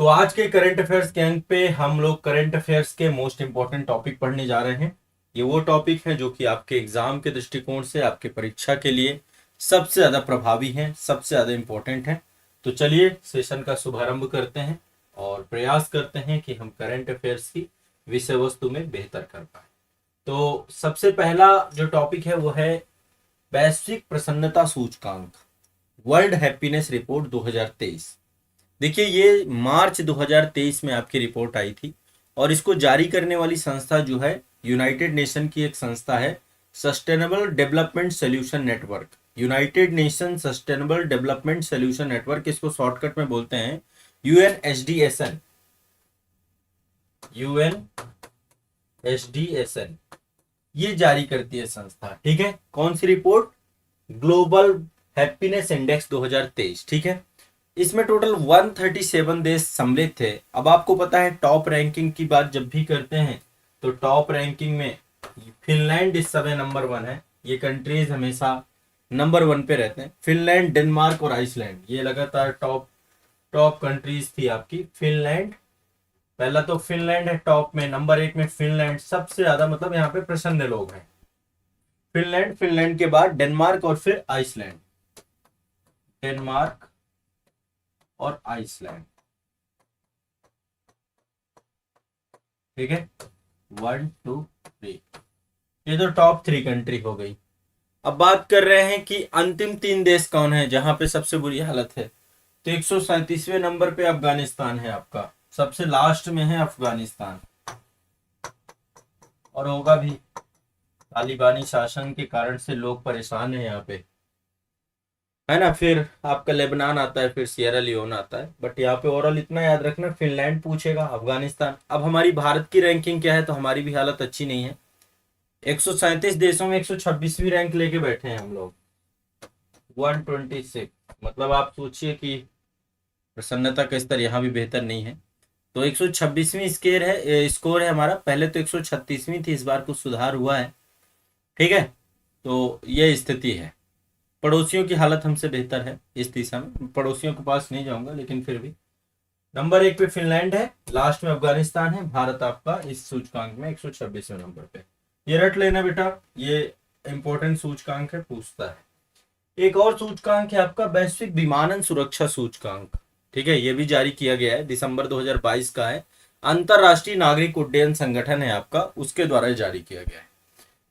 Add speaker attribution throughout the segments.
Speaker 1: तो आज के करंट अफेयर्स के अंक पे हम लोग करंट अफेयर्स के मोस्ट इंपॉर्टेंट टॉपिक पढ़ने जा रहे हैं। ये वो टॉपिक है जो कि आपके एग्जाम के दृष्टिकोण से आपके परीक्षा के लिए सबसे ज्यादा प्रभावी हैं, सबसे ज्यादा इंपॉर्टेंट हैं। तो चलिए सेशन का शुभारंभ करते हैं और प्रयास करते हैं कि हम करंट अफेयर्स की विषय वस्तु में बेहतर कर पाए। तो सबसे पहला जो टॉपिक है वो है वैश्विक प्रसन्नता सूचकांक, वर्ल्ड हैप्पीनेस रिपोर्ट 2023। देखिए ये मार्च 2023 में आपकी रिपोर्ट आई थी और इसको जारी करने वाली संस्था जो है यूनाइटेड नेशन की एक संस्था है, sustainable development solution network. United nation sustainable development solution network, इसको शॉर्टकट में बोलते हैं यूएनएसडीएसएन। यूएनएसडीएसएन ये जारी करती है संस्था। ठीक है, कौन सी रिपोर्ट? Global happiness index 2023। ठीक है, इसमें टोटल 137 देश सम्मिलित थे। अब आपको पता है टॉप रैंकिंग की बात जब भी करते हैं तो टॉप रैंकिंग में फिनलैंड इस समय नंबर 1 है। ये कंट्रीज हमेशा नंबर 1 पे रहते हैं। फिनलैंड, डेनमार्क और आइसलैंड ये लगातार टॉप टॉप कंट्रीज थी आपकी। फिनलैंड पहला, तो फिनलैंड है टॉप में, नंबर 1 में फिनलैंड सबसे ज्यादा, मतलब यहाँ पे प्रसन्न लोग हैं। फिनलैंड, फिनलैंड के बाद डेनमार्क और फिर आइसलैंड। डेनमार्क और आइसलैंड। ठीक है, 1 2 3, ये तो टॉप 3 कंट्री हो गई। अब बात कर रहे हैं कि अंतिम 3 देश कौन है जहां पे सबसे बुरी हालत है। तो 137वें नंबर पे अफगानिस्तान है आपका, सबसे लास्ट में है अफगानिस्तान। और होगा भी, तालिबानी शासन के कारण से लोग परेशान है यहाँ पे, है ना। फिर आपका लेबनान आता है, फिर सियरा लियोन आता है। बट यहाँ पे ओवरऑल इतना याद रखना, फिनलैंड पूछेगा, अफगानिस्तान। अब हमारी भारत की रैंकिंग क्या है, तो हमारी भी हालत अच्छी नहीं है। 137 देशों में 126वीं रैंक लेके बैठे हैं हम लोग, 126। मतलब आप सोचिए कि प्रसन्नता का स्तर यहाँ भी बेहतर नहीं है। तो 126वीं स्कोर है हमारा। पहले तो 136वीं थी, इस बार कुछ सुधार हुआ है। ठीक है, तो ये स्थिति है। पड़ोसियों की हालत हमसे बेहतर है इस दिशा में। पड़ोसियों के पास नहीं जाऊंगा, लेकिन फिर भी नंबर 1 पे फिनलैंड है, लास्ट में अफगानिस्तान है। भारत आपका इस सूचकांक में 126वें नंबर पे। ये रट लेना बेटा, ये इंपॉर्टेंट सूचकांक है, पूछता है। एक और सूचकांक है आपका वैश्विक विमानन सुरक्षा सूचकांक। ठीक है, ये भी जारी किया गया है, दिसंबर 2022 का है। अंतरराष्ट्रीय नागरिक उड्डयन संगठन है आपका, उसके द्वारा जारी किया गया है।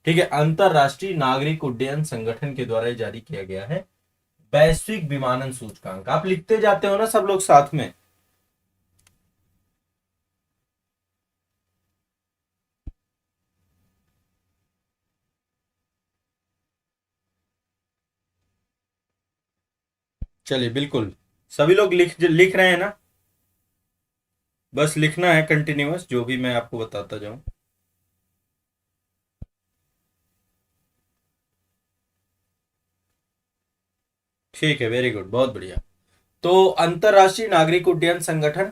Speaker 1: ठीक है, अंतरराष्ट्रीय नागरिक उड्डयन संगठन के द्वारा जारी किया गया है वैश्विक विमानन सूचकांक। आप लिखते जाते हो ना सब लोग साथ में। चलिए बिल्कुल, सभी लोग लिख लिख रहे हैं ना। बस लिखना है कंटिन्यूअस, जो भी मैं आपको बताता जाऊं। ठीक है, वेरी गुड, बहुत बढ़िया। तो अंतरराष्ट्रीय नागरिक उड्डयन संगठन,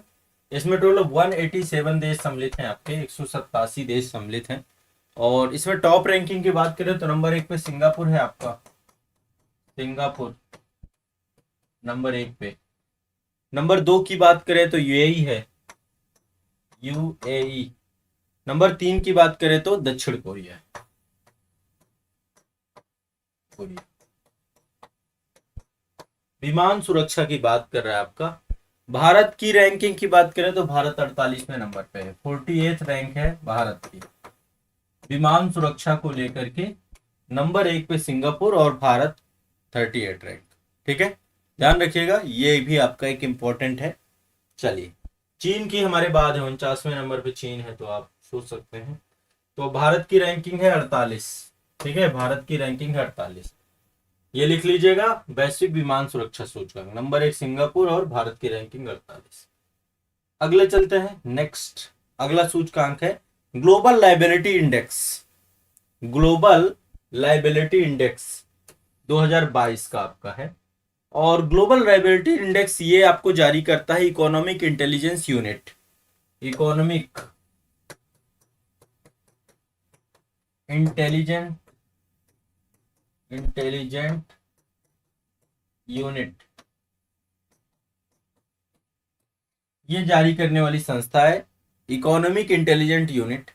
Speaker 1: इसमें टोटल 187 देश सम्मिलित हैं आपके, 187 देश सम्मिलित हैं। और इसमें टॉप रैंकिंग की बात करें तो नंबर 1 पे सिंगापुर है आपका। सिंगापुर नंबर 1 पे। नंबर 2 की बात करें तो यूएई है, यूएई। नंबर 3 की बात करें तो दक्षिण कोरिया है, कोरिया। विमान सुरक्षा की बात कर रहा है आपका। भारत की रैंकिंग की बात करें तो भारत 48वें नंबर पे है, 48th रैंक है भारत की विमान सुरक्षा को लेकर के। नंबर 1 पे सिंगापुर और भारत 38 रैंक। ठीक है, ध्यान रखिएगा, ये भी आपका एक इंपॉर्टेंट है। चलिए, चीन की हमारे बाद है, 49वें नंबर पे चीन है, तो आप सोच सकते हैं। तो भारत की रैंकिंग है 48। ठीक है, भारत की रैंकिंग है 48। ये लिख लीजिएगा, वैश्विक विमान सुरक्षा सूचकांक नंबर 1 सिंगापुर और भारत की रैंकिंग 48। अगले चलते हैं, नेक्स्ट। अगला सूचकांक है global liability index. Global liability index 2022 का आपका है। और ग्लोबल लाइबिलिटी इंडेक्स ये आपको जारी करता है economic intelligence unit. Economic intelligent intelligent unit, ये जारी करने वाली संस्था है इकोनॉमिक इंटेलिजेंट यूनिट।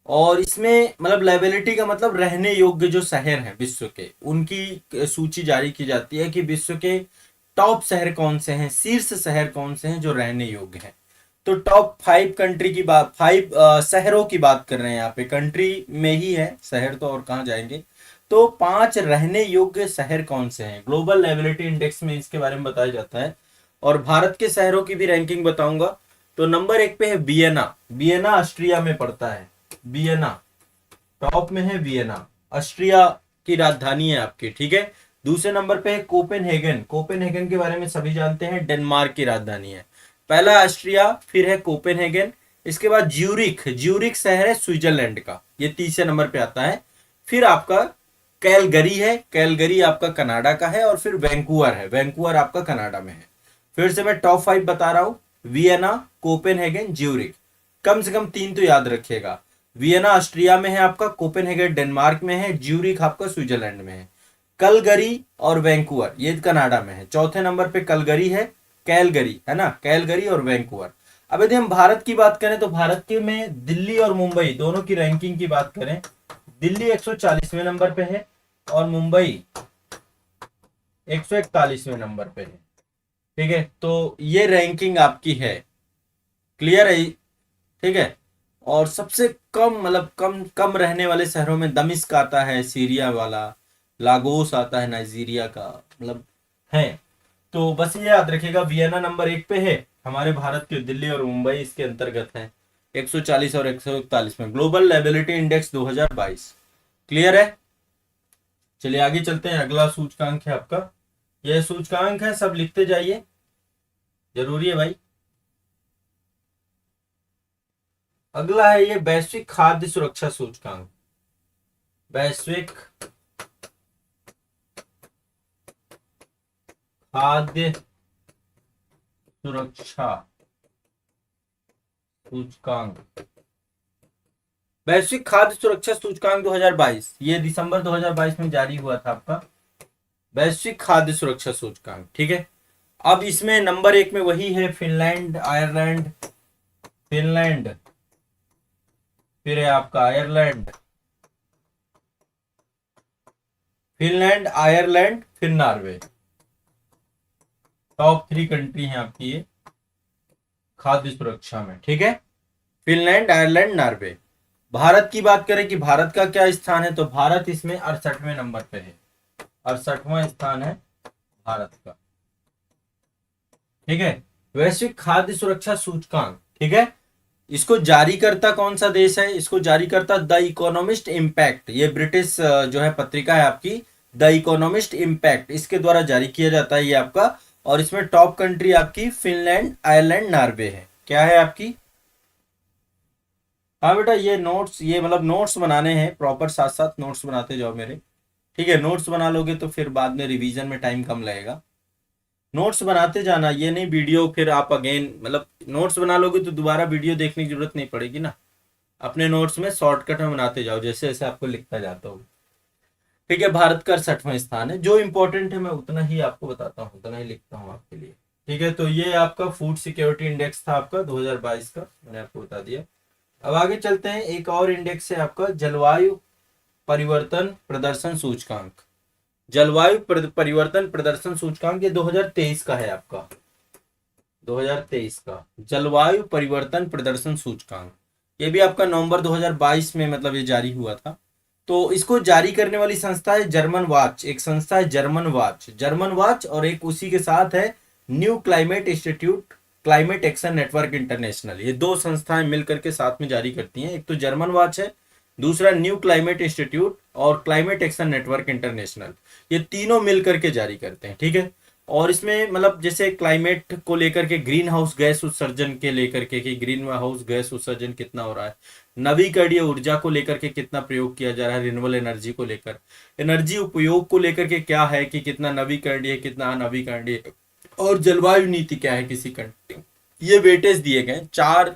Speaker 1: और इसमें मतलब लाइबिलिटी का मतलब रहने योग्य जो शहर हैं विश्व के, उनकी सूची जारी की जाती है कि विश्व के टॉप शहर कौन से हैं, शीर्ष शहर कौन से हैं जो रहने योग्य हैं। तो टॉप 5 कंट्री की बात, 5 शहरों की बात कर रहे हैं यहाँ पे, कंट्री में ही है शहर तो और कहाँ जाएंगे। तो 5 रहने योग्य शहर कौन से हैं, ग्लोबल लाइबिलिटी इंडेक्स में इसके बारे में बताया जाता है। और भारत के शहरों की भी रैंकिंग बताऊंगा। तो नंबर 1 पे है वियना। वियना ऑस्ट्रिया में पड़ता है। वियना टॉप में है। वियना ऑस्ट्रिया की राजधानी है आपकी, ठीक है। दूसरे नंबर पे है कोपेनहेगन। कोपेनहेगन के बारे में सभी जानते हैं, डेनमार्क की राजधानी है। पहला ऑस्ट्रिया, फिर है कोपेनहेगन, इसके बाद ज्यूरिख। ज्यूरिख शहर है स्विट्जरलैंड का, ये तीसरे नंबर पे आता है। फिर आपका कैलगरी है, कैलगरी आपका कनाडा का है। और फिर वैंकूवर है, वैंकूवर आपका कनाडा में है। फिर से मैं टॉप 5 बता रहा हूं, वियना, कोपेनहेगन, ज्यूरिख। कम से कम 3 तो याद रखिएगा। वियना ऑस्ट्रिया में है आपका, कोपेनहेगन डेनमार्क में है, ज्यूरिख आपका स्विट्जरलैंड में है। कलगरी और वैंकूवर ये कनाडा में है। चौथे नंबर पे कलगरी है, कैलगरी है ना, कैलगरी और वैंकूवर। अब यदि हम भारत की बात करें तो भारत के में दिल्ली और मुंबई दोनों की रैंकिंग की बात करें, दिल्ली 140वें नंबर पे है और मुंबई 141वें नंबर पे है, ठीक है। तो ये रैंकिंग आपकी है, क्लियर है, ठीक है। और सबसे कम मतलब कम कम रहने वाले शहरों में दमिश्क आता है, सीरिया वाला। लागोस आता है नाइजीरिया का, मतलब है। तो बस ये याद रखिएगा, वियना नंबर 1 पे है हमारे भारत के, दिल्ली और मुंबई इसके अंतर्गत है 140 और 141 में, ग्लोबल लाइबिलिटी इंडेक्स 2022। क्लियर है। चलिए आगे चलते हैं, अगला सूचकांक है आपका, यह सूचकांक है, सब लिखते जाइए, जरूरी है भाई। अगला है ये वैश्विक खाद्य सुरक्षा सूचकांक। वैश्विक खाद्य सुरक्षा सूचकांक, वैश्विक खाद्य सुरक्षा सूचकांक 2022, ये दिसंबर 2022 में जारी हुआ था आपका वैश्विक खाद्य सुरक्षा सूचकांक, ठीक है। अब इसमें नंबर 1 में वही है फिनलैंड, आयरलैंड, फिनलैंड, फिर है आपका आयरलैंड, फिनलैंड, आयरलैंड, फिर नॉर्वे। टॉप 3 कंट्री हैं आपकी ये खाद्य सुरक्षा में, ठीक है। Finland, Ireland, Norway. भारत की बात करें कि भारत का क्या स्थान है, तो भारत इसमें 68वें नंबर पे है, 68वां स्थान है भारत का, ठीक है। वैश्विक खाद्य सुरक्षा सूचकांक, ठीक है। इसको जारी करता कौन सा देश है, इसको जारी करता द इकोनॉमिस्ट इम्पैक्ट, ये ब्रिटिश जो है पत्रिका है आपकी, द इकोनॉमिस्ट इम्पैक्ट, इसके द्वारा जारी किया जाता है ये आपका। और इसमें टॉप कंट्री आपकी फिनलैंड, आयरलैंड, नॉर्वे है। क्या है आपकी, हाँ बेटा, ये नोट्स, ये मतलब नोट्स बनाने हैं प्रॉपर, साथ साथ नोट्स बनाते जाओ मेरे, ठीक है। नोट्स बना लोगे तो फिर बाद में रिवीजन में टाइम कम लगेगा। नोट्स बनाते जाना, ये नहीं वीडियो फिर आप अगेन, मतलब नोट्स बना लोगे तो दोबारा वीडियो देखने की जरूरत नहीं पड़ेगी ना। अपने नोट्स में शॉर्टकट में बनाते जाओ, जैसे जैसे आपको लिखता जाता हो, ठीक है। भारत का 68वां स्थान है, जो इंपॉर्टेंट है मैं उतना ही आपको बताता हूँ, उतना ही लिखता हूँ आपके लिए, ठीक है। तो ये आपका फूड सिक्योरिटी इंडेक्स था आपका 2022 का, मैंने आपको बता दिया। अब आगे चलते हैं, एक और इंडेक्स है आपका जलवायु परिवर्तन प्रदर्शन सूचकांक। जलवायु परिवर्तन प्रदर्शन सूचकांक ये 2023 का है आपका, 2023 का जलवायु परिवर्तन प्रदर्शन सूचकांक। ये भी आपका नवंबर 2022 में मतलब ये जारी हुआ था। तो इसको जारी करने वाली संस्था है जर्मन वाच, एक संस्था है जर्मन वाच, जर्मन वाच, और एक उसी के साथ है new climate institute, climate action network international. ये दो संस्थाएं मिलकर के साथ में जारी करती हैं, एक तो जर्मन वाच है, दूसरा न्यू क्लाइमेट इंस्टीट्यूट और क्लाइमेट एक्शन नेटवर्क इंटरनेशनल, ये तीनों मिलकर के जारी करते हैं, ठीक है। और इसमें मतलब जैसे क्लाइमेट को लेकर के, ग्रीन हाउस गैस उत्सर्जन के लेकर के कि ग्रीन हाउस गैस उत्सर्जन कितना हो रहा है, नवीकरणीय ऊर्जा को लेकर के कितना प्रयोग किया जा रहा है, रिन्यूएबल एनर्जी को लेकर, एनर्जी उपयोग को लेकर के क्या है कि कितना नवीकरणीय कितना अनवीकरणीय, और जलवायु नीति क्या है किसी कंट्री, ये वेटेज दिए गए, 4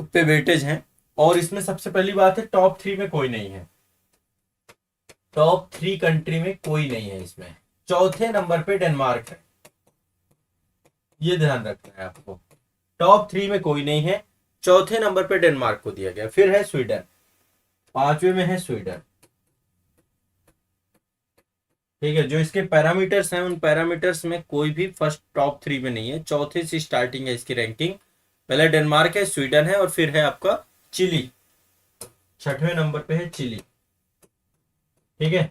Speaker 1: पे वेटेज हैं। और इसमें सबसे पहली बात है टॉप 3 में कोई नहीं है, टॉप 3 कंट्री में कोई नहीं है इसमें। चौथे नंबर पे डेनमार्क है, ये ध्यान रखना है आपको, टॉप 3 में कोई नहीं है। चौथे नंबर पे डेनमार्क को दिया गया, फिर है स्वीडन, पांचवे में है स्वीडन। ठीक है, जो इसके पैरामीटर्स हैं उन पैरामीटर्स में कोई भी फर्स्ट टॉप 3 में नहीं है, चौथे से स्टार्टिंग है इसकी रैंकिंग। पहले डेनमार्क है, स्वीडन है और फिर है आपका चिली, छठवें नंबर पे है चिली। ठीक है,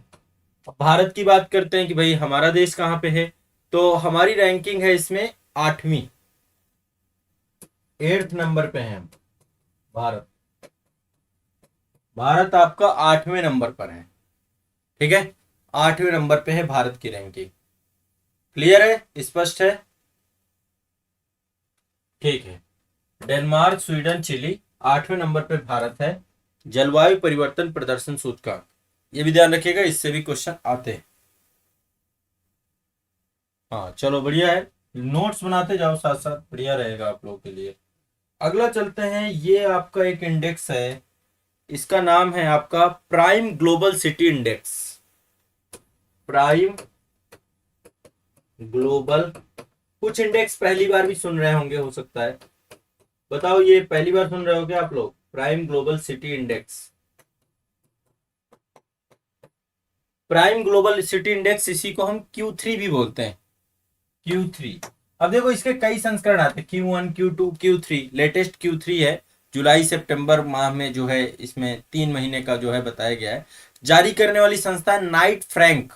Speaker 1: अब भारत की बात करते हैं कि भाई हमारा देश कहाँ पे है, तो हमारी रैंकिंग है इसमें आठवीं, 8th नंबर पे है हम। भारत, भारत आपका 8वें नंबर पर है। ठीक है, 8वें नंबर पे है भारत की रैंकिंग। क्लियर है, स्पष्ट है? ठीक है, डेनमार्क, स्वीडन, चिली, 8वें नंबर पे भारत है। जलवायु परिवर्तन प्रदर्शन सूचकांक, ये भी ध्यान रखिएगा, इससे भी क्वेश्चन आते हैं। हाँ चलो बढ़िया है, नोट्स बनाते जाओ साथ साथ, बढ़िया रहेगा आप लोगों के लिए। अगला चलते हैं, ये आपका एक इंडेक्स है, इसका नाम है आपका prime global city index. Prime global, कुछ इंडेक्स पहली बार भी सुन रहे होंगे हो सकता है, बताओ ये पहली बार सुन रहे हो क्या आप लोग? Prime global city index, prime global city index, इसी को हम Q3 भी बोलते हैं, Q3। अब देखो इसके कई संस्करण आते हैं, Q1, Q2, Q3, latest Q3 है, जुलाई सितंबर माह में जो है इसमें 3 महीने का जो है बताया गया है। जारी करने वाली संस्था नाइट फ्रैंक।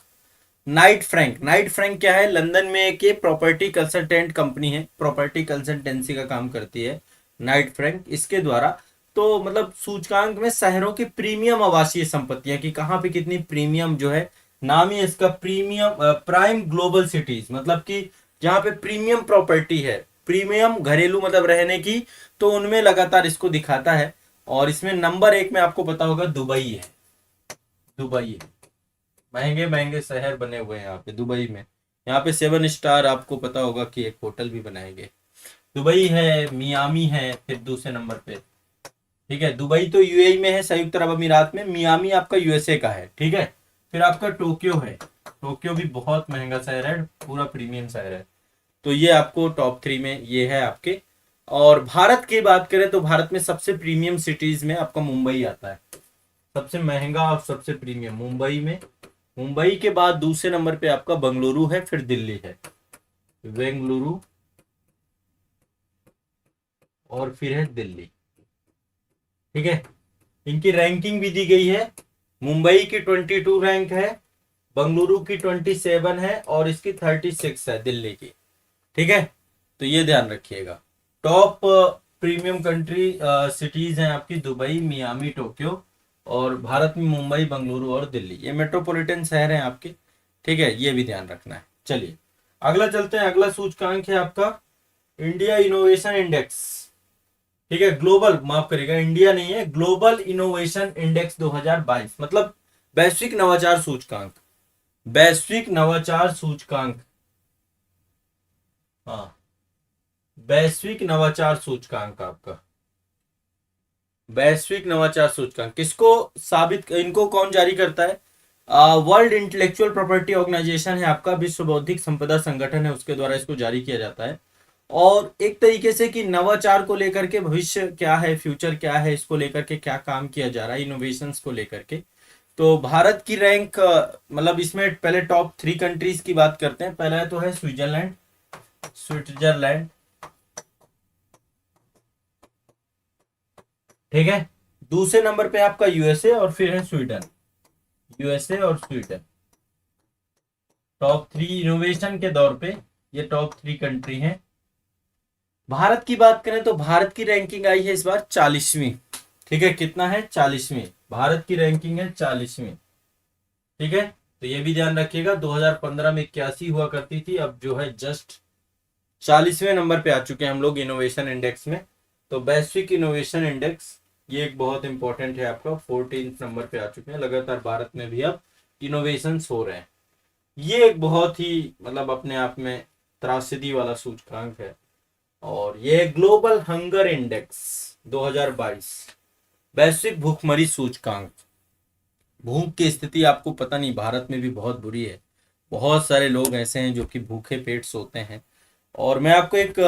Speaker 1: नाइट फ्रैंक क्या है? लंदन में एक प्रॉपर्टी कंसल्टेंट कंपनी है, प्रॉपर्टी कंसल्टेंसी का काम करती है नाइट फ्रैंक, इसके द्वारा तो मतलब सूचकांक में शहरों की प्रीमियम आवासीय संपत्तियां कि कहाँ पे कितनी प्रीमियम जो है, नाम ही इसका प्रीमियम प्राइम ग्लोबल सिटीज, मतलब कि जहाँ पे प्रीमियम प्रॉपर्टी है, प्रीमियम घरेलू मतलब रहने की, तो उनमें लगातार इसको दिखाता है। और इसमें नंबर 1 में आपको पता होगा दुबई है, दुबई है, महंगे महंगे शहर बने हुए हैं यहाँ पे दुबई में। यहाँ पे 7 स्टार आपको पता होगा कि एक होटल भी बनाएंगे। दुबई है, मियामी है फिर दूसरे नंबर पे। ठीक है, दुबई तो यूएई में है, संयुक्त अरब अमीरात में, मियामी आपका यूएसए का है। ठीक है, फिर आपका टोक्यो है, टोक्यो भी बहुत महंगा शहर है, पूरा प्रीमियम शहर है। तो ये आपको टॉप 3 में ये है आपके। और भारत की बात करें तो भारत में सबसे प्रीमियम सिटीज में आपका मुंबई आता है, सबसे महंगा और सबसे प्रीमियम मुंबई में। मुंबई के बाद दूसरे नंबर पे आपका बंगलुरु है, फिर दिल्ली है, बेंगलुरु और फिर है दिल्ली। ठीक है, इनकी रैंकिंग भी दी गई है, मुंबई की 22 रैंक है, बंगलुरु की 27 है और इसकी 36 है दिल्ली की। ठीक है, तो ये ध्यान रखिएगा। टॉप प्रीमियम कंट्री सिटीज हैं आपकी दुबई, मियामी, टोक्यो, और भारत में मुंबई, बंगलुरु और दिल्ली, ये मेट्रोपॉलिटन शहर हैं आपके। ठीक है, ये भी ध्यान रखना है। चलिए अगला चलते हैं, अगला सूचकांक है आपका इंडिया इनोवेशन इंडेक्स। ठीक है, ग्लोबल, माफ करिएगा, इंडिया नहीं है, ग्लोबल इनोवेशन इंडेक्स 2022, मतलब वैश्विक नवाचार सूचकांक, वैश्विक नवाचार सूचकांक। हाँ, वैश्विक नवाचार सूचकांक आपका, वैश्विक नवाचार सूचकांक किसको साबित, इनको कौन जारी करता है? वर्ल्ड इंटेलेक्चुअल प्रॉपर्टी ऑर्गेनाइजेशन है आपका, विश्व बौद्धिक संपदा संगठन है, उसके द्वारा इसको जारी किया जाता है। और एक तरीके से कि नवाचार को लेकर के भविष्य क्या है, फ्यूचर क्या है, इसको लेकर के क्या काम किया जा रहा है, इनोवेशंस को लेकर के। तो भारत की रैंक मतलब इसमें पहले टॉप 3 कंट्रीज की बात करते हैं। पहला तो है स्विट्जरलैंड, स्विट्जरलैंड। ठीक है, दूसरे नंबर पे आपका यूएसए और फिर है स्वीडन, यूएसए और स्वीडन। टॉप 3 इनोवेशन के दौर पे ये टॉप 3 कंट्री हैं। भारत की बात करें तो भारत की रैंकिंग आई है इस बार 40वीं। ठीक है, कितना है? 40वीं, भारत की रैंकिंग है 40वीं। ठीक है, तो ये भी ध्यान रखिएगा, 2015 में 81 हुआ करती थी, अब जो है जस्ट 40वें नंबर पे आ चुके हैं हम लोग इनोवेशन इंडेक्स में। तो वैश्विक इनोवेशन इंडेक्स ये एक बहुत इंपॉर्टेंट है आपका, 14 नंबर पे आ चुके हैं, लगातार भारत में भी अब इनोवेशन हो रहे हैं। ये एक बहुत ही मतलब अपने आप में त्रासदी वाला सूचकांक है। और ये ग्लोबल हंगर इंडेक्स 2022, वैश्विक भूखमरी सूचकांक। भूख की स्थिति आपको पता नहीं, भारत में भी बहुत बुरी है, बहुत सारे लोग ऐसे हैं जो कि भूखे पेट सोते हैं। और मैं आपको एक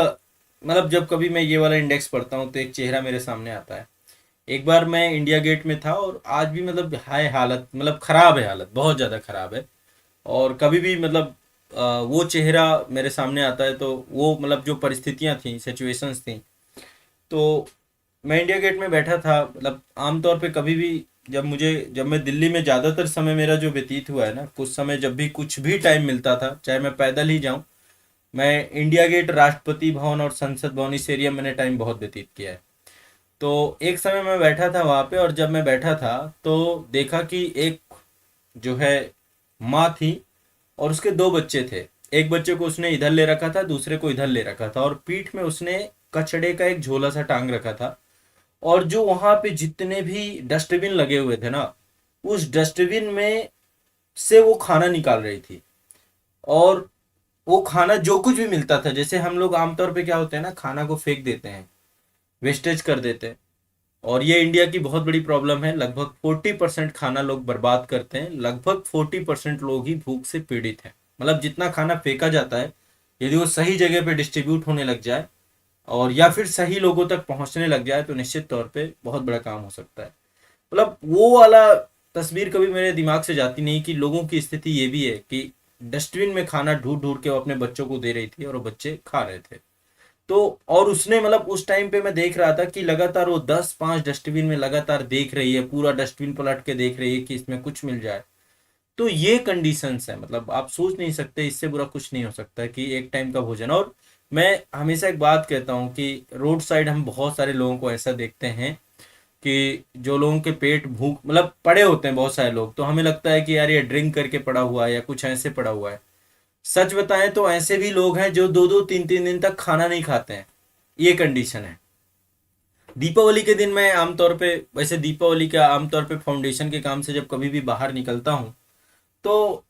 Speaker 1: मतलब जब कभी मैं ये वाला इंडेक्स पढ़ता हूँ तो एक चेहरा मेरे सामने आता है। एक बार मैं इंडिया गेट में था और आज भी मतलब हाय हालत, मतलब खराब है, हालत बहुत ज़्यादा खराब है। और कभी भी मतलब वो चेहरा मेरे सामने आता है तो वो मतलब जो परिस्थितियाँ थी, सिचुएशंस थी, तो मैं इंडिया गेट में बैठा था। मतलब आमतौर पे कभी भी जब मैं दिल्ली में ज़्यादातर समय मेरा जो व्यतीत हुआ है ना, कुछ समय जब भी कुछ भी टाइम मिलता था, चाहे मैं पैदल ही जाऊं, मैं इंडिया गेट, राष्ट्रपति भवन और संसद भवन, इस एरिया में मैंने टाइम बहुत व्यतीत किया है। तो एक समय मैं बैठा था वहाँ पे, और जब मैं बैठा था तो देखा कि एक जो है माँ थी और उसके दो बच्चे थे। एक बच्चे को उसने इधर ले रखा था, दूसरे को इधर ले रखा था, और पीठ में उसने कचड़े का एक झोला सा टांग रखा था। और जो वहां पे जितने भी डस्टबिन लगे हुए थे ना, उस डस्टबिन में से वो खाना निकाल रही थी। और वो खाना जो कुछ भी मिलता था, जैसे हम लोग आमतौर पे क्या होते हैं ना, खाना को फेंक देते हैं, वेस्टेज कर देते हैं। और ये इंडिया की बहुत बड़ी प्रॉब्लम है। लगभग 40% खाना लोग बर्बाद करते हैं। लगभग 40% लोग ही भूख से पीड़ित हैं। मतलब जितना खाना फेंका जाता है, यदि वो सही जगह पे डिस्ट्रीब्यूट होने लग जाए और या फिर सही लोगों तक पहुंचने लग जाए, तो निश्चित तौर पे बहुत बड़ा काम हो सकता है। मतलब वो वाला तस्वीर कभी मेरे दिमाग से जाती नहीं कि लोगों की स्थिति ये भी है कि डस्टबिन में खाना ढूंढ ढूंढ के वो अपने बच्चों को दे रही थी और वो बच्चे खा रहे थे। तो और उसने मतलब उस टाइम पे मैं देख रहा था कि लगातार वो 10-5 डस्टबिन में लगातार देख रही है, पूरा डस्टबिन पलट के देख रही है कि इसमें कुछ मिल जाए। तो ये कंडीशंस है, मतलब आप सोच नहीं सकते, इससे बुरा कुछ नहीं हो सकता कि एक टाइम का भोजन। और मैं हमेशा एक बात कहता हूँ कि रोड साइड हम बहुत सारे लोगों को ऐसा देखते हैं कि जो लोगों के पेट भूख मतलब पड़े होते हैं, बहुत सारे लोग, तो हमें लगता है कि यार ये ड्रिंक करके पड़ा हुआ है या कुछ ऐसे पड़ा हुआ है। सच बताएं तो ऐसे भी लोग हैं जो 2-2 3-3 दिन तक खाना नहीं खाते हैं। ये कंडीशन है। दीपावली के दिन मैं आमतौर पे, वैसे दीपावली का आमतौर पे फाउंडेशन के काम से जब कभी भी बाहर निकलता हूँ, तो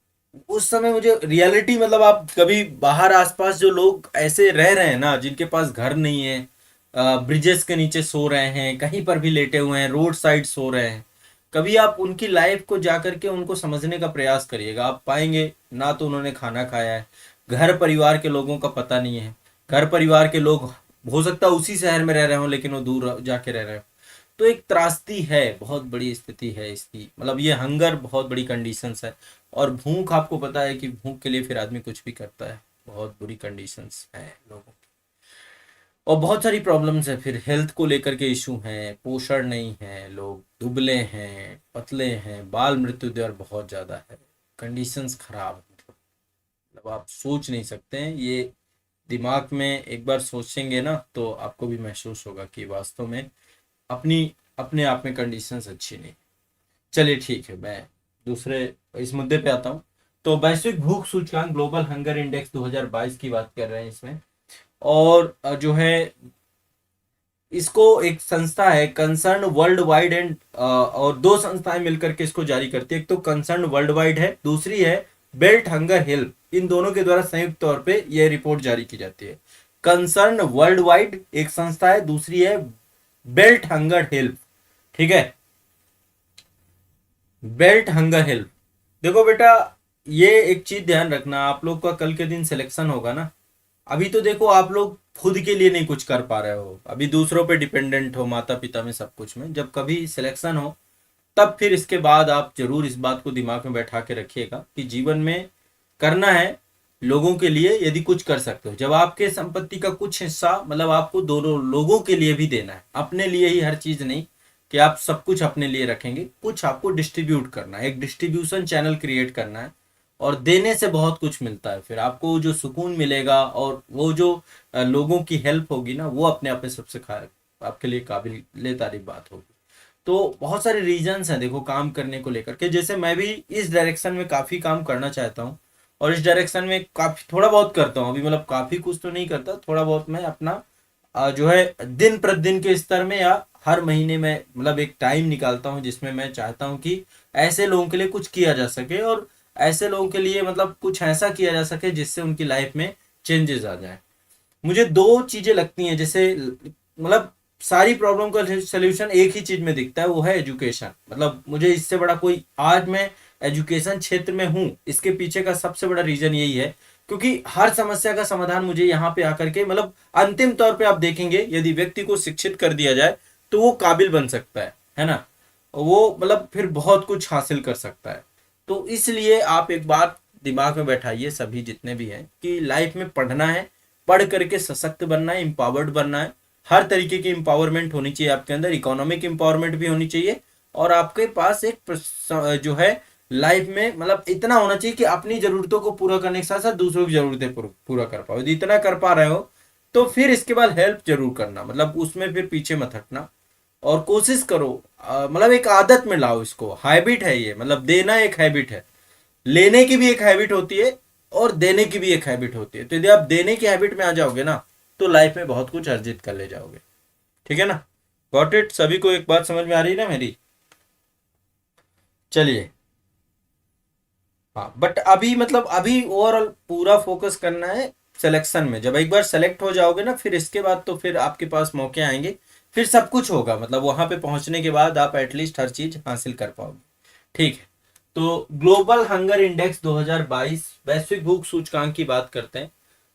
Speaker 1: उस समय मुझे रियलिटी, मतलब आप कभी बाहर आसपास जो लोग ऐसे रह रहे हैं ना, जिनके पास घर नहीं है, ब्रिजेस के नीचे सो रहे हैं, कहीं पर भी लेटे हुए हैं, रोड साइड सो रहे हैं, कभी आप उनकी लाइफ को जाकर के उनको समझने का प्रयास करिएगा, आप पाएंगे ना तो उन्होंने खाना खाया है, घर परिवार के लोगों का पता नहीं है। घर परिवार के लोग हो सकता है उसी शहर में रह रहे हो, लेकिन वो दूर जाके रह रहे हो। तो एक त्रासदी है, बहुत बड़ी स्थिति है इसकी, मतलब ये हंगर बहुत बड़ी कंडीशंस है। और भूख, आपको पता है कि भूख के लिए फिर आदमी कुछ भी करता है। बहुत बुरी कंडीशंस है लोगों की। और बहुत सारी प्रॉब्लम्स है, फिर हेल्थ को लेकर के इशू हैं, पोषण नहीं है, लोग दुबले हैं, पतले हैं, बाल मृत्यु दर बहुत ज़्यादा है, कंडीशंस खराब है। मतलब आप सोच नहीं सकते हैं ये। दिमाग में एक बार सोचेंगे ना तो आपको भी महसूस होगा कि वास्तव में अपनी अपने आप में कंडीशंस अच्छी नहीं। चलिए ठीक है, मैं दूसरे इस मुद्दे पे आता हूँ। तो वैश्विक भूख सूचकांक, ग्लोबल हंगर इंडेक्स 2022 की बात कर रहे हैं इसमें। और जो है, इसको एक संस्था है कंसर्न वर्ल्ड वाइड एंड, और दो संस्थाएं मिलकर के इसको जारी करती है। एक तो कंसर्न वर्ल्ड वाइड है, दूसरी है बेल्ट हंगर हेल्प। इन दोनों के द्वारा संयुक्त तौर पे यह रिपोर्ट जारी की जाती है। कंसर्न वर्ल्ड वाइड एक संस्था है, दूसरी है बेल्ट हंगर हेल्प। ठीक है, बेल्ट हंगर हेल्प। देखो बेटा, ये एक चीज ध्यान रखना, आप लोग का कल के दिन सिलेक्शन होगा ना, अभी तो देखो आप लोग खुद के लिए नहीं कुछ कर पा रहे हो, अभी दूसरों पे डिपेंडेंट हो, माता पिता में, सब कुछ में। जब कभी सिलेक्शन हो तब फिर इसके बाद आप जरूर इस बात को दिमाग में बैठा के रखिएगा कि जीवन में करना है लोगों के लिए, यदि कुछ कर सकते हो। जब आपके संपत्ति का कुछ हिस्सा, मतलब आपको दोनों लोगों के लिए भी देना है, अपने लिए ही हर चीज नहीं कि आप सब कुछ अपने लिए रखेंगे, कुछ आपको डिस्ट्रीब्यूट करना है, एक डिस्ट्रीब्यूशन चैनल क्रिएट करना है। और देने से बहुत कुछ मिलता है, फिर आपको जो सुकून मिलेगा और वो जो लोगों की हेल्प होगी ना, वो अपने आप में सबसे आपके लिए काबिल तारीफ बात होगी। तो बहुत सारे रीजंस हैं देखो काम करने को लेकर के, जैसे मैं भी इस डायरेक्शन में काफी काम करना चाहता हूँ, और इस डायरेक्शन में काफी थोड़ा बहुत करता हूँ अभी, मतलब काफी कुछ तो नहीं करता, थोड़ा बहुत मैं अपना जो है दिन प्रतिदिन के स्तर में या हर महीने में, मतलब एक टाइम निकालता हूँ जिसमें मैं चाहता हूँ कि ऐसे लोगों के लिए कुछ किया जा सके, और ऐसे लोगों के लिए मतलब कुछ ऐसा किया जा सके जिससे उनकी लाइफ में चेंजेस आ जाए। मुझे दो चीजें लगती हैं, जैसे मतलब सारी प्रॉब्लम का सोल्यूशन एक ही चीज में दिखता है, वो है एजुकेशन। मतलब मुझे इससे बड़ा कोई, आज मैं एजुकेशन क्षेत्र में हूँ, इसके पीछे का सबसे बड़ा रीजन यही है क्योंकि हर समस्या का समाधान मुझे यहाँ पे आकर के मतलब अंतिम तौर पे आप देखेंगे यदि व्यक्ति को शिक्षित कर दिया जाए तो वो काबिल बन सकता है ना, वो मतलब फिर बहुत कुछ हासिल कर सकता है। तो इसलिए आप एक बात दिमाग में बैठाइए सभी जितने भी हैं कि लाइफ में पढ़ना है, पढ़ करके सशक्त बनना है, एम्पावर्ड बनना है। हर तरीके की एम्पावरमेंट होनी चाहिए आपके अंदर, इकोनॉमिक एम्पावरमेंट भी होनी चाहिए और आपके पास एक जो है लाइफ में मतलब इतना होना चाहिए कि अपनी जरूरतों को पूरा करने के साथ साथ दूसरों की जरूरतें पूरा कर पाओ। यदि इतना कर पा रहे हो तो फिर इसके बाद हेल्प जरूर करना, मतलब उसमें फिर पीछे मत हटना और कोशिश करो मतलब एक आदत में लाओ इसको, हैबिट है ये, मतलब देना एक हैबिट है, लेने की भी एक हैबिट होती है और देने की भी एक हैबिट होती है। तो यदि आप देने की हैबिट में आ जाओगे ना तो लाइफ में बहुत कुछ अर्जित कर ले जाओगे। ठीक है ना, गॉट इट? सभी को एक बात समझ में आ रही है ना मेरी? चलिए, हाँ बट अभी मतलब अभी ओवरऑल पूरा फोकस करना है सिलेक्शन में। जब एक बार सेलेक्ट हो जाओगे ना फिर इसके बाद तो फिर आपके पास मौके आएंगे, फिर सब कुछ होगा, मतलब वहां पे पहुंचने के बाद आप एटलीस्ट हर चीज हासिल कर पाओगे। ठीक है, तो ग्लोबल हंगर इंडेक्स 2022 वैश्विक भूख सूचकांक की बात करते हैं।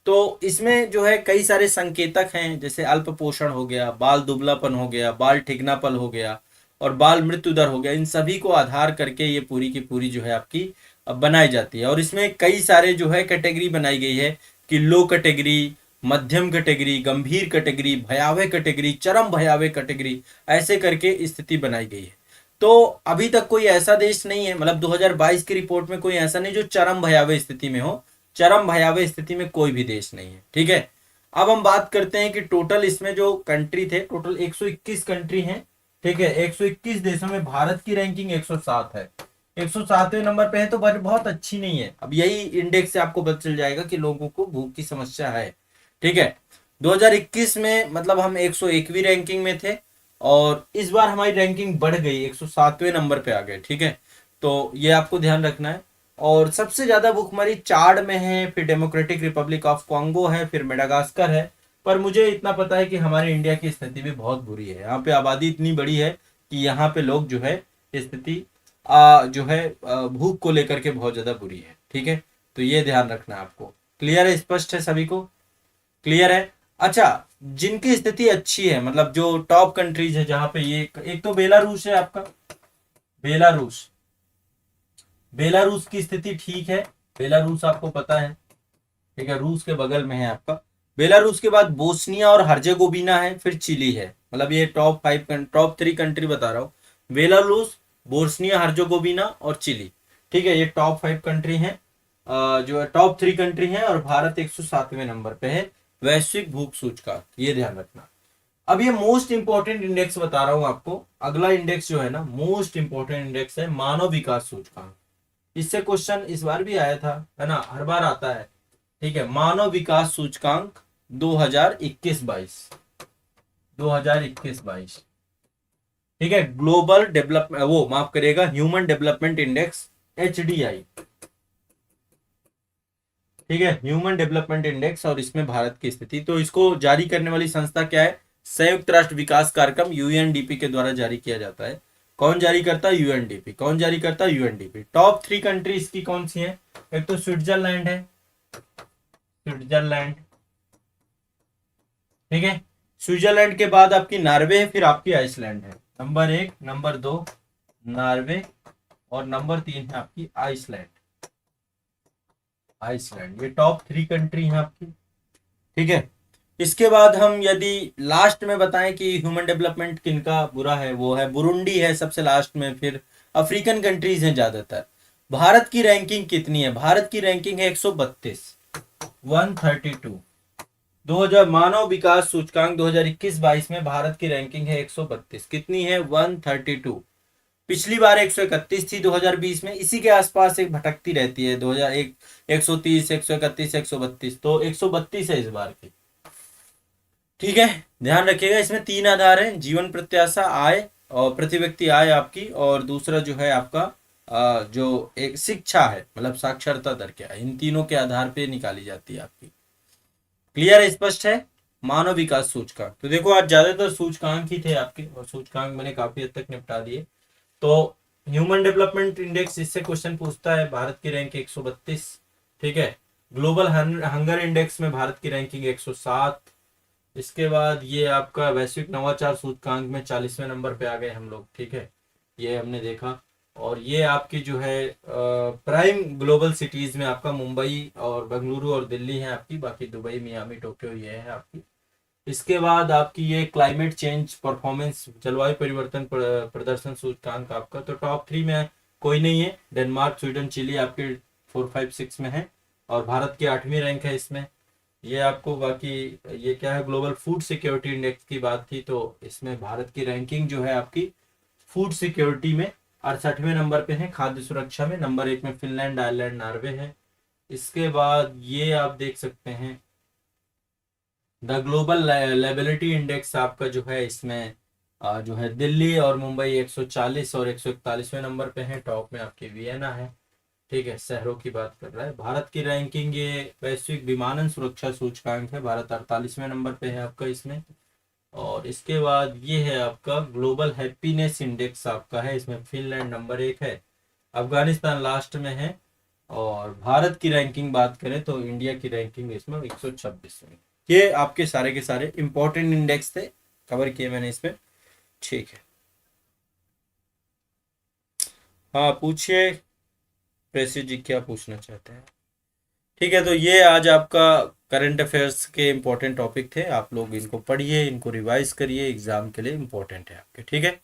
Speaker 1: तो इसमें जो है कई सारे संकेतक हैं, जैसे अल्प पोषण हो गया, बाल दुबलापन हो गया, बाल ठिगनापन हो गया और बाल मृत्यु दर हो गया। इन सभी को आधार करके ये पूरी की पूरी जो है आपकी बनाई जाती है और इसमें कई सारे जो है कैटेगरी बनाई गई है कि लो कैटेगरी, मध्यम कैटेगरी, गंभीर कैटेगरी, भयावह कैटेगरी, चरम भयावह कैटेगरी, ऐसे करके स्थिति बनाई गई है। तो अभी तक कोई ऐसा देश नहीं है, मतलब 2022 की रिपोर्ट में कोई ऐसा नहीं जो चरम भयावह स्थिति में हो। चरम भयावह स्थिति में कोई भी देश नहीं है। ठीक है, अब हम बात करते हैं कि टोटल इसमें जो कंट्री थे, टोटल 121 कंट्री हैं। ठीक है, 121 देशों में भारत की रैंकिंग 107 है, 107वें नंबर पे है। तो बहुत अच्छी नहीं है। अब यही इंडेक्स से आपको पता चल जाएगा कि लोगों को भूख की समस्या है। ठीक है, 2021 में मतलब हम 101वीं रैंकिंग में थे और इस बार हमारी रैंकिंग बढ़ गई, 107वें नंबर पे आ गए। ठीक है, तो ये आपको ध्यान रखना है। और सबसे ज्यादा भूखमरी चाड में है, फिर डेमोक्रेटिक रिपब्लिक ऑफ कॉन्गो है, फिर मेडागास्कर है। पर मुझे इतना पता है कि हमारे इंडिया की स्थिति भी बहुत बुरी है। यहाँ पे आबादी इतनी बड़ी है कि यहाँ पे लोग जो है स्थिति जो है भूख को लेकर के बहुत ज्यादा बुरी है। ठीक है, तो ये ध्यान रखना है आपको। क्लियर है? स्पष्ट है सभी को? क्लियर है? अच्छा, जिनकी स्थिति अच्छी है, मतलब जो टॉप कंट्रीज है जहां पे ये एक तो बेलारूस है आपका, बेलारूस, बेलारूस की स्थिति ठीक है। बेलारूस आपको पता है, ठीक है, रूस के बगल में है आपका। बेलारूस के बाद बोस्निया और हर्जेगोविना है, फिर चिली है। मतलब ये टॉप 3 कंट्री बता रहा हूँ, बेलारूस, बोस्निया हर्जेगोविना और चिली। ठीक है, ये टॉप 5 कंट्री हैं, जो टॉप 3 कंट्री हैं और भारत 107वें नंबर पे है वैश्विक भूख सूचकांक, ये ध्यान रखना। अब ये मोस्ट इंपॉर्टेंट इंडेक्स बता रहा हूं आपको। अगला इंडेक्स जो है ना मोस्ट इंपॉर्टेंट इंडेक्स है मानव विकास सूचकांक। इससे क्वेश्चन इस बार भी आया था, है ना, हर बार आता है। ठीक है, मानव विकास सूचकांक 2021-22, 2021-22। ठीक है, ग्लोबल डेवलपमेंट, वो माफ करिएगा, ह्यूमन डेवलपमेंट इंडेक्स, HDI। ठीक है, ह्यूमन डेवलपमेंट इंडेक्स और इसमें भारत की स्थिति। तो इसको जारी करने वाली संस्था क्या है? संयुक्त राष्ट्र विकास कार्यक्रम, UNDP के द्वारा जारी किया जाता है। कौन जारी करता है? UNDP। कौन जारी करता है? UNDP। टॉप 3 कंट्री इसकी कौन सी है? एक तो स्विट्जरलैंड है, स्विट्जरलैंड। ठीक है, स्विट्जरलैंड के बाद आपकी नॉर्वे है, फिर आपकी आइसलैंड है। नंबर 1, नंबर 2 नॉर्वे और नंबर 3 है आपकी आइसलैंड। आइसलैंड, ये टॉप 3 कंट्री है आपकी। ठीक है, इसके बाद हम यदि लास्ट में बताएं कि ह्यूमन डेवलपमेंट किनका बुरा है, वो है बुरुंडी है सबसे लास्ट में, फिर अफ्रीकन कंट्रीज हैं ज्यादातर। भारत की रैंकिंग कितनी है? भारत की रैंकिंग है 132, 132। 2000 मानव विकास सूचकांक 2021-22 में भारत की रैंकिंग है 132। कितनी है? 132। पिछली बार 131 थी 2020 में, इसी के आसपास एक भटकती रहती है 2001, 130, 131, 132। तो 132 है इस बार की। ठीक है, ध्यान रखिएगा, इसमें 3 आधार हैं, जीवन प्रत्याशा, आय और प्रति व्यक्ति आय आपकी, और दूसरा जो है आपका जो एक शिक्षा है, मतलब साक्षरता दर क्या है। इन तीनों के आधार पे निकाली जाती है आपकी। क्लियर है? स्पष्ट है? मानव विकास सूचकांक। तो देखो आज ज्यादातर सूचकांक ही थे आपके और सूचकांक मैंने काफी हद तक निपटा दिए। तो ह्यूमन डेवलपमेंट इंडेक्स, इससे क्वेश्चन पूछता है, भारत की रैंक 132। ठीक है, ग्लोबल हंगर इंडेक्स में भारत की रैंकिंग 107। इसके बाद ये आपका वैश्विक नवाचार सूचकांक में 40वें नंबर पे आ गए हम लोग, ठीक है, ये हमने देखा। और ये आपकी जो है प्राइम ग्लोबल सिटीज में आपका मुंबई और बेंगलुरु और दिल्ली है आपकी, बाकी दुबई, मियामी, टोक्यो ये है आपकी। इसके बाद आपकी ये क्लाइमेट चेंज परफॉर्मेंस, जलवायु परिवर्तन प्रदर्शन सूचकांक आपका, तो टॉप 3 में कोई नहीं है, डेनमार्क, स्वीडन, चिली आपके 4, 5, 6 में है, और भारत की 8वीं रैंक है इसमें। ये आपको बाकी ये क्या है, ग्लोबल फूड सिक्योरिटी इंडेक्स की बात थी, तो इसमें भारत की रैंकिंग जो है आपकी फूड सिक्योरिटी में 68वें नंबर पे है, खाद्य सुरक्षा में नंबर 1 में फिनलैंड, आयरलैंड, नॉर्वे है। इसके बाद ये आप देख सकते हैं द ग्लोबल लेबिलिटी इंडेक्स आपका जो है इसमें जो है दिल्ली और मुंबई 140 और 141वें नंबर पे है, टॉप में आपकी वियना है, ठीक है, शहरों की बात कर रहा है। भारत की रैंकिंग ये वैश्विक विमानन सुरक्षा सूचकांक है, भारत 48वें नंबर पे है आपका इसमें। और इसके बाद ये है आपका ग्लोबल हैप्पीनेस इंडेक्स आपका है, इसमें फिनलैंड नंबर 1 है, अफगानिस्तान लास्ट में है। और भारत की रैंकिंग बात करें तो इंडिया की रैंकिंग इसमें 126 में। ये आपके सारे के सारे इंपॉर्टेंट इंडेक्स थे, कवर किए मैंने इसमें, ठीक है। हाँ पूछिए प्रेसी जी, क्या पूछना चाहते हैं। ठीक है, तो ये आज आपका करंट अफेयर्स के इंपॉर्टेंट टॉपिक थे, आप लोग इनको पढ़िए, इनको रिवाइज करिए, एग्जाम के लिए इंपॉर्टेंट है आपके, ठीक है।